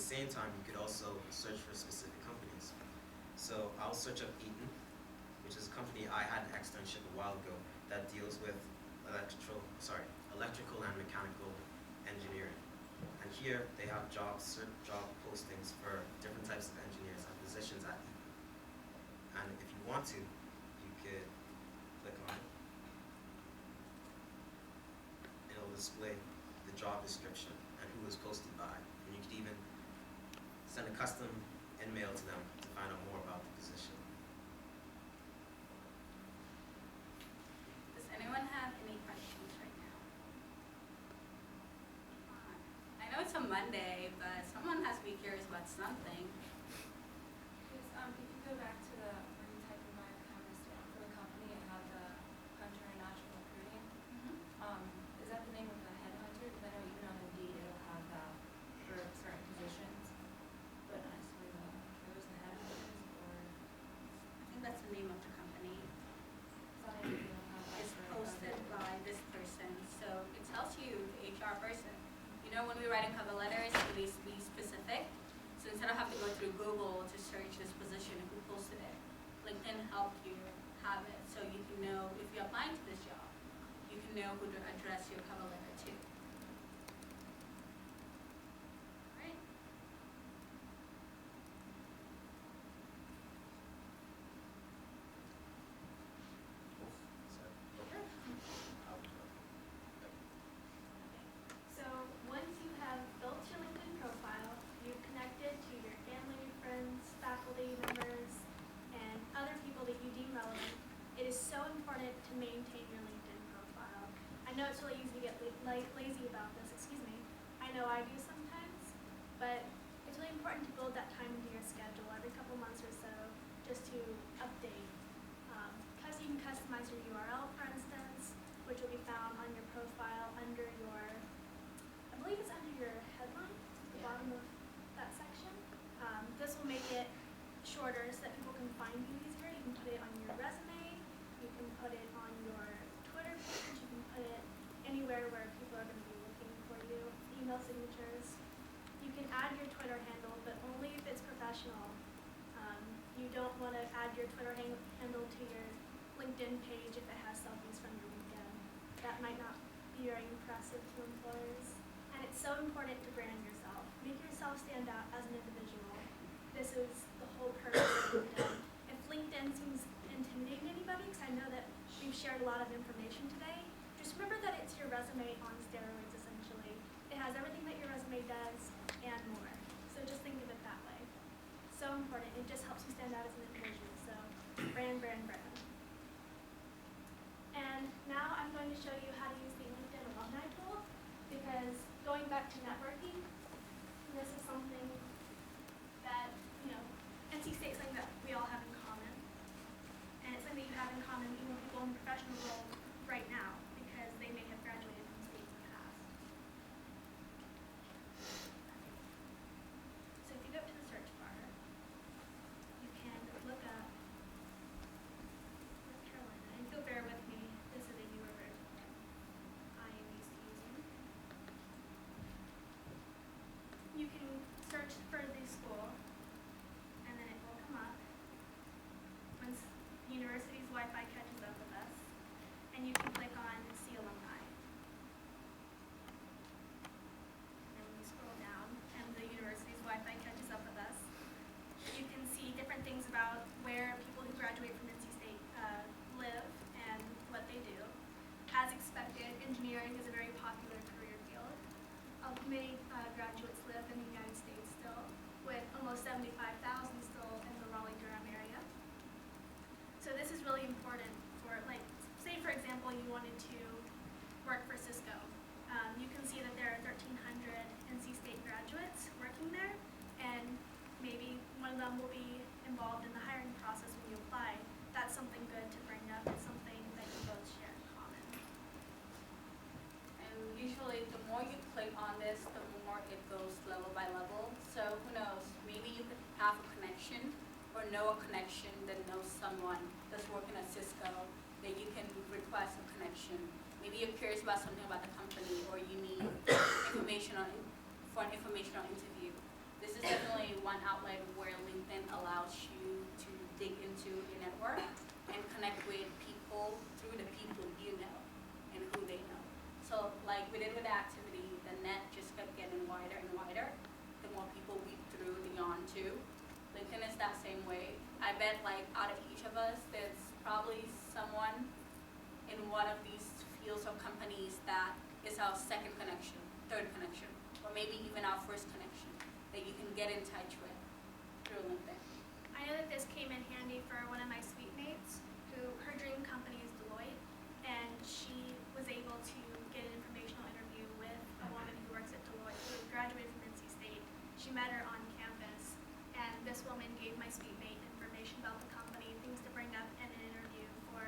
same time, you could also search for specific companies. So I'll search up Eaton, which is a company I had an externship a while ago that deals with electrical and mechanical engineering. And here they have job postings for different types of engineers and positions at Eaton. And if you want to, you could click on it. It'll display the job description and who was posted by. And you could even send a custom email to them to find out more about the position. Does anyone have any questions right now? I know it's a Monday, but someone has to be curious about something. If you go back to the where you type in my for the company and have the Hunter and Natural Recruiting, is that the name of the headhunter? Because I know even on Indeed it'll have that for certain positions, but not necessarily those the headhunters or I think that's the name of the company. It's posted by this person, so it tells you the HR person. You know, when we write in cover letters, we need to be specific. So instead of having to go through Google to search this position and who posted it, LinkedIn helped you have it, so you can know if you're applying to this job, you can know who to address your cover letter to. All right. So once you have built your LinkedIn profile, you've connected to your family, friends, faculty members, and other people that you deem relevant, it is so important to maintain your LinkedIn profile. I know it's really easy to get lazy about this, excuse me. I know I do sometimes, but it's really important to build that time into your schedule every couple months or so just to update. Because you can customize your URL, for instance, which will be found on your profile under your, I believe it's under your headline, at the bottom of that section. This will make it shorter so that people can find you easier. You can put it on your resume, you can put it on your Twitter page, you can put it anywhere where people are going to be looking for you, email signatures. You can add your Twitter handle, but only if it's professional. You don't want to add your Twitter handle to your LinkedIn page if it has selfies from your LinkedIn. That might not be very impressive to employers. And it's so important to brand yourself. Make yourself stand out as an individual. This is the whole purpose of LinkedIn. If LinkedIn seems intimidating to anybody, because I know that we've shared a lot of information today, just remember that it's your resume on steroids, essentially. It has everything that your resume does and more. So just think of it that way. So important. It just helps you stand out as an individual. So brand, brand, brand. And now I'm going to show you how to use the LinkedIn Alumni Tool, because going back to networking, this is something that, NC State is something that we all have in common. And it's something that you have in common even with people in professional roles right now, because they may have graduated from states in the past. So if you go up to the search bar, you can look up North Carolina, and if you'll bear with me, this is a newer version that I am used to using. You can search for the school, and then it will come up once the university's Wi-Fi catches up with us, and you can click on See Alumni. And when you scroll down, and the university's Wi-Fi catches up with us, you can see different things about where people who graduate from NC State live and what they do. As expected, engineering is a very popular career field. Many graduates live in the United States still, with almost 75,000 still in the Raleigh-Durham area. So this is really important for, say for example, you wanted to work for Cisco. You can see that there are 1,300 NC State graduates working there, and maybe one of them will be involved in the hiring process when you apply. That's something good to bring up. It's something that you both share in common. And usually the more you click on this, the more it goes level by level. So who knows, maybe you could have a connection or know a connection that knows someone that's working at Cisco that you can request a connection. Maybe you're curious about something about the company, or you need information for an informational interview. this is definitely one outlet where LinkedIn allows you to dig into your network and connect with people through the people you know and who they know. So like we did with the activity, the net just kept getting wider and wider the more people we threw the yarn to. LinkedIn is that same way. I bet like out of each of us, there's probably someone in one of these fields or companies that is our second connection, third connection, or maybe even our first connection that you can get in touch with through LinkedIn. I know that this came in handy for one of my suite mates who her dream company is Deloitte, and she was able to get an informational interview with a woman who works at Deloitte who graduated from NC State. She met her on campus, and this woman gave my suite mate information about the company, things to bring up in an interview for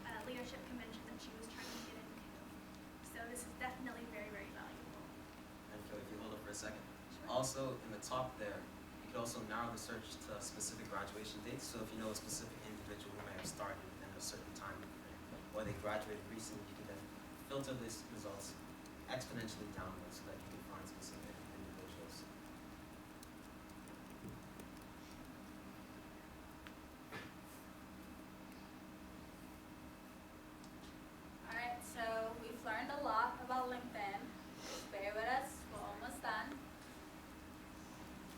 a leadership convention that she was trying to get into. So this is definitely very, very valuable. And Phil, if you hold it for a second. Also, in the top there, you can also narrow the search to specific graduation dates. So if you know a specific individual who may have started within a certain time frame, or they graduated recently, you can then filter these results exponentially downward so that you can find specific individuals. Alright, so we've learned a lot about LinkedIn. Bear with us, we're almost done.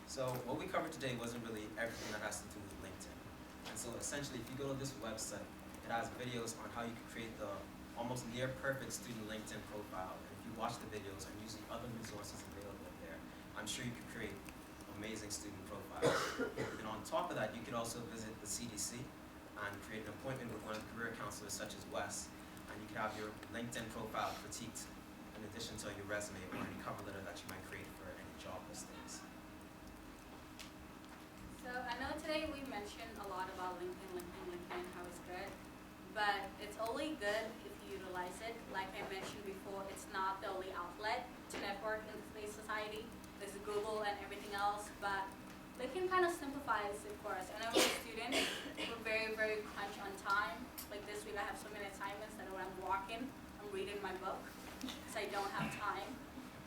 So what we covered today wasn't really everything that has to do with LinkedIn. And so essentially, if you go to this website, it has videos on how you can create the almost near perfect student LinkedIn profile. And if you watch the videos and use the other resources available there, I'm sure you could create amazing student profiles. And on top of that, you could also visit the CDC and create an appointment with one of the career counselors such as Wes. And you could have your LinkedIn profile critiqued in addition to your resume or any cover letter that you might create for any job listings. So I know today we mentioned a lot about LinkedIn, how it's good, but it's only good if you utilize it. Like I mentioned before, it's not the only outlet to network in today's society. There's Google and everything else, but LinkedIn kind of simplifies it for us. I know as a student, we're very, very crunch on time. Like this week I have so many assignments that when I'm walking, I'm reading my book, because I don't have time.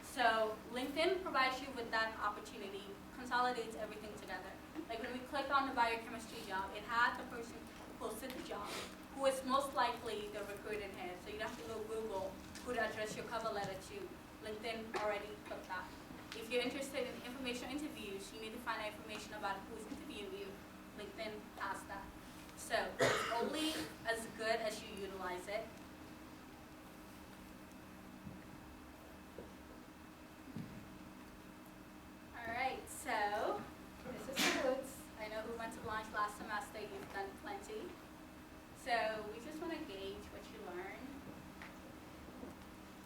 So LinkedIn provides you with that opportunity, consolidates everything together. Like when we clicked on the biochemistry job, it had the person who posted the job, who is most likely the recruiting head. So you don't have to go Google who to address your cover letter to. LinkedIn already took that. If you're interested in informational interviews, you need to find out information about who's interviewing you. LinkedIn has that. So it's only as good as you utilize it. Alright, so this is Roots. I know who went to lunch last semester, you've done plenty. So we just want to gauge what you learned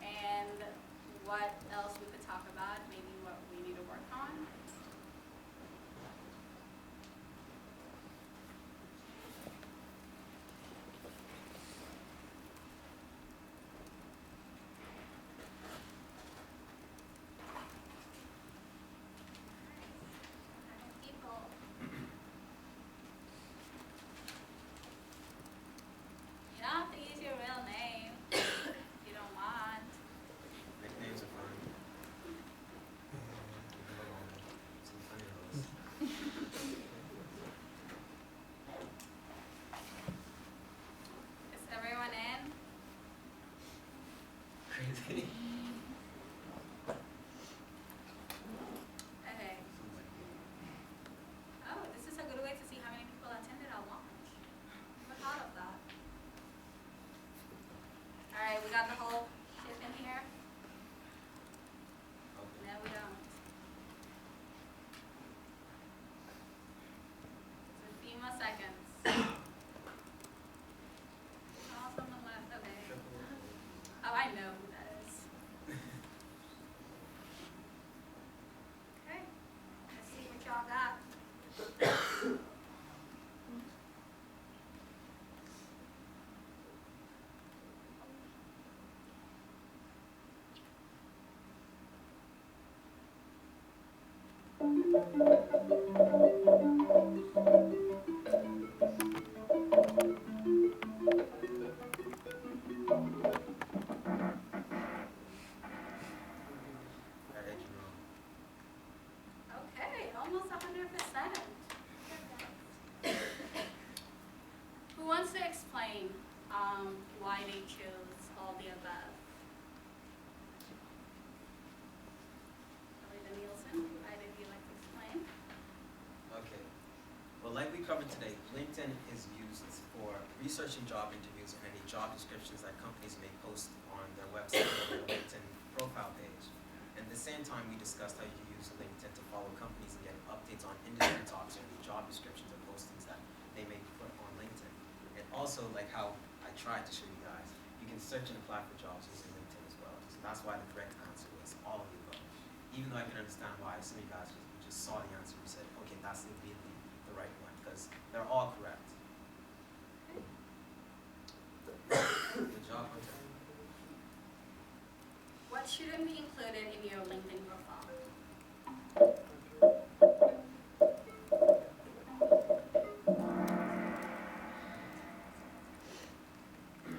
and what else we could talk about, maybe what we need to work on. People. You don't have to use your real name if you don't want. Nicknames are fun. Some funny ones. Is everyone in? Crazy. Okay. Oh, this is a good way to see how many people attended our launch. Never thought of that. Alright, we got the whole ship in here? No, we don't. It's a few more seconds. Oh, someone left, okay. Oh, I know who that is. Okay, let's see what y'all got. That edgy wrong. Okay, almost 100%. Who wants to explain why they chose all the above? Elida Nielsen, either of you like to explain? Okay. Well, like we covered today, LinkedIn is used for researching job interviews and any job descriptions that companies may post on their website or their LinkedIn profile page. And at the same time, we discussed how you can use LinkedIn to follow companies and get updates on industry talks or any job descriptions or postings that they may put on LinkedIn. And also, like how I tried to show you guys, you can search and apply for jobs using LinkedIn as well. So that's why the correct answer was all of the above. Even though I can understand why some of you guys just saw the answer and said, okay, that's immediately the right one, because they're all correct. Good job, Hunter. What shouldn't be included in your LinkedIn profile?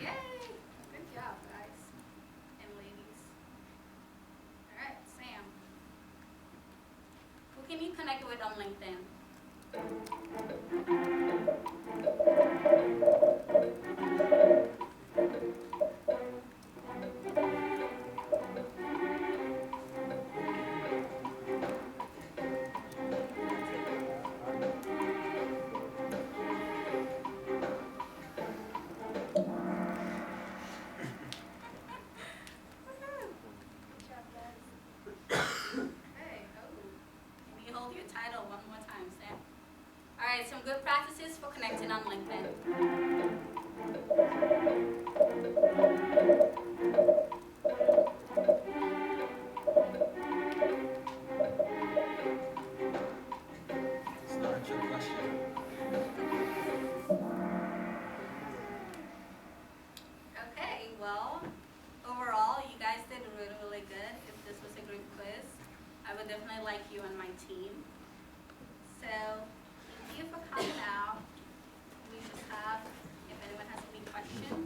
Yay! Good job, guys and ladies. All right, Sam. Who can you connect with on LinkedIn? Good job, guys. Hey, oh. Can you hold your title one more time, Sam? All right, some good practices for connecting on LinkedIn. It's not a trick question. Okay, well, overall, you guys did really, really good. If this was a group quiz, I would definitely like you on my team. So, thank you for coming out. We just have, if anyone has any questions,